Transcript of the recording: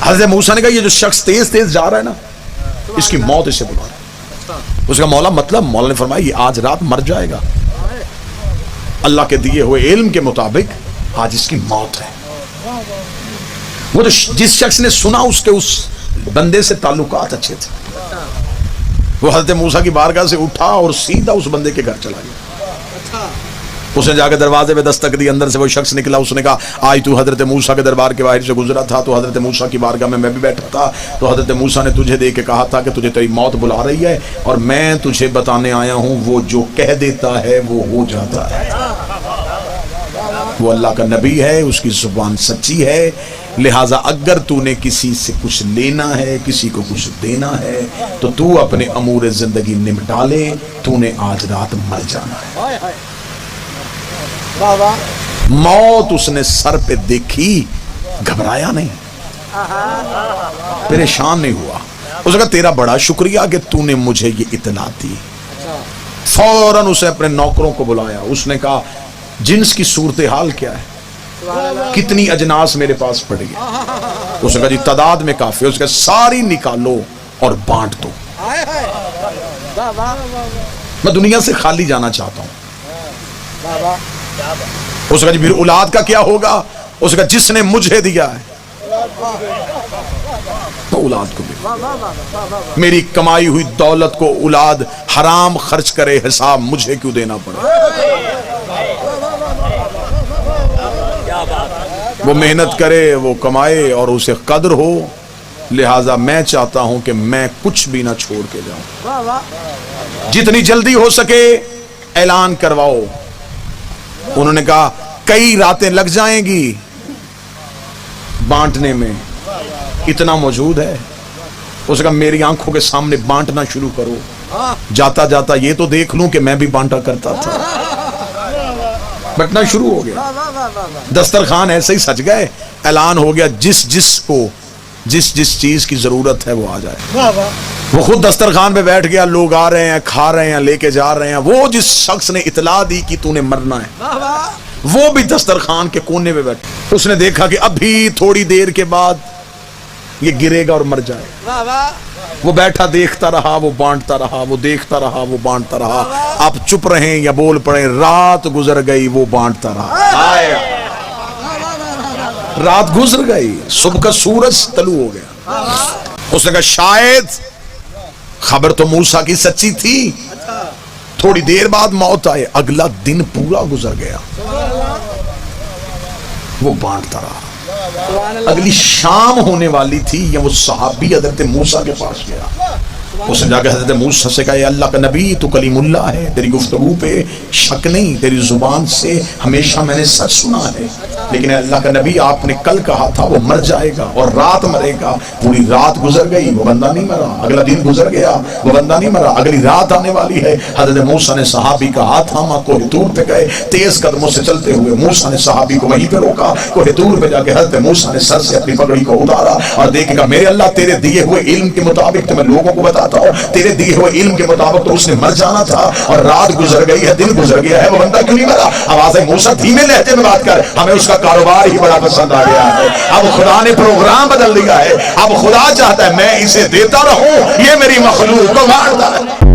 حضرت موسیٰ نے کہا یہ جو شخص تیز تیز جا رہا ہے نا اس کی موت اسے بلا رہا ہے۔ اس کا مولا مطلب، مولا نے فرمایا یہ آج رات مر جائے گا، اللہ کے دیے ہوئے علم کے مطابق آج اس کی موت ہے۔ وہ تو جس شخص نے سنا اس کے اس بندے سے تعلقات اچھے تھے، وہ حضرت موسیٰ کی بارگاہ سے اٹھا اور سیدھا اس بندے کے گھر چلا گیا۔ اس نے جا کے دروازے پہ دستک دی، اندر سے وہ شخص نکلا، اس نے کہا آج تو حضرت موسیٰ کے دربار کے باہر سے گزرا تھا تو حضرت موسیٰ کی بارگاہ میں بھی بیٹھا تھا، تو حضرت موسیٰ نے تجھے دیکھ کے کہا تھا کہ تجھے تیری موت بلا رہی ہے اور میں تجھے بتانے آیا ہوں وہ جو کہہ دیتا ہے وہ ہو جاتا ہے۔ وہ اللہ کا نبی ہے، اس کی زبان سچی ہے، لہٰذا اگر تو نے کسی سے کچھ لینا ہے، کسی کو کچھ دینا ہے تو تو اپنے امور زندگی نمٹا لے، تو نے آج رات مر جانا ہے۔ موت اس نے سر پہ دیکھی، گھبرایا نہیں، پریشان نہیں ہوا۔ اس نے کہا تیرا بڑا شکریہ کہ تو نے مجھے یہ اطلاع دی۔ فوراً اسے اپنے نوکروں کو بلایا، اس نے کہا جنس کی صورتحال کیا ہے، کتنی اجناس میرے پاس پڑی ہے؟ اس نے کہا جی تعداد میں کافی ہے۔ اس نے کہا ساری نکالو اور بانٹ دو، میں دنیا سے خالی جانا چاہتا ہوں۔ اس نے کہا جی پھر اولاد کا کیا ہوگا؟ اس نے کہا جس نے مجھے دیا ہے تو اولاد کو بھی، میری کمائی ہوئی دولت کو اولاد حرام خرچ کرے، حساب مجھے کیوں دینا پڑے؟ وہ محنت کرے، وہ کمائے اور اسے قدر ہو، لہٰذا میں چاہتا ہوں کہ میں کچھ بھی نہ چھوڑ کے جاؤں، جتنی جلدی ہو سکے اعلان کرواؤ۔ انہوں نے کہا کئی راتیں لگ جائیں گی بانٹنے میں، اتنا موجود ہے۔ اس نے کہا میری آنکھوں کے سامنے بانٹنا شروع کرو، جاتا جاتا یہ تو دیکھ لوں کہ میں بھی بانٹا کرتا تھا۔ بٹنا شروع ہو گیا، دسترخوان ایسے ہی سج گئے، اعلان ہو گیا جس جس کو جس چیز کی ضرورت ہے وہ آ جائے۔ وہ خود دسترخوان پہ بیٹھ گیا، لوگ آ رہے ہیں، کھا رہے ہیں، لے کے جا رہے ہیں۔ وہ جس شخص نے اطلاع دی کہ تو نے مرنا ہے وہ بھی دسترخوان کے کونے پہ بیٹھا۔ اس نے دیکھا کہ ابھی تھوڑی دیر کے بعد یہ گرے گا اور مر جائے گا۔ وہ بیٹھا دیکھتا رہا، وہ بانٹتا رہا، وہ دیکھتا رہا، وہ بانٹتا رہا۔ آپ چپ رہیں یا بول پڑیں، رات گزر گئی، وہ بانٹتا رہا۔ رات گزر گئی، صبح کا سورج طلوع ہو گیا۔ اس نے کہا شاید خبر تو موسیٰ کی سچی تھی، تھوڑی دیر بعد موت آئے۔ اگلا دن پورا گزر گیا، وہ بانٹتا رہا۔ اگلی شام ہونے والی تھی، یا وہ صحابی حضرت موسیٰ کے پاس گیا۔ اس نے جا کے حضرت موسیٰ سے کہا اے اللہ کا نبی تو کلیم اللہ ہے، تیری گفتگو پہ شک نہیں، تیری زبان سے ہمیشہ میں نے سچ سنا ہے، لیکن اے اللہ کا نبی آپ نے کل کہا تھا وہ مر جائے گا اور رات مرے گا۔ پوری رات گزر گئی، وہ بندہ نہیں مرا۔ اگلا دن گزر گیا، وہ بندہ نہیں مرا۔ اگلی رات آنے والی ہے۔ حضرت موسیٰ نے صحابی کا ہاتھ تھاما، کوہ طور پہ گئے، تیز قدموں سے چلتے ہوئے موسیٰ نے صحابی کو وہیں پہ روکا۔ کوہ طور پہ جا کے حضرت موسیٰ نے سر سے اپنی پگڑی کو اتارا اور دیکھے گا میرے اللہ تیرے دیے ہوئے علم کے مطابق تو میں لوگوں کو بتاتا ہوں، تیرے دیے ہوئے علم کے مطابق تو اس نے مر جانا تھا اور رات گزر گئی ہے، دن گزر گیا ہے، وہ بندہ کیوں نہیں مرا؟ آواز ہے موسیٰ دھیمے لہجے میں بات کر، ہمیں اس کا کاروبار ہی بڑا پسند آ گیا ہے۔ اب خدا نے پروگرام بدل دیا ہے، اب خدا چاہتا ہے میں اسے دیتا رہوں، یہ میری مخلوق کو بانٹتا ہے۔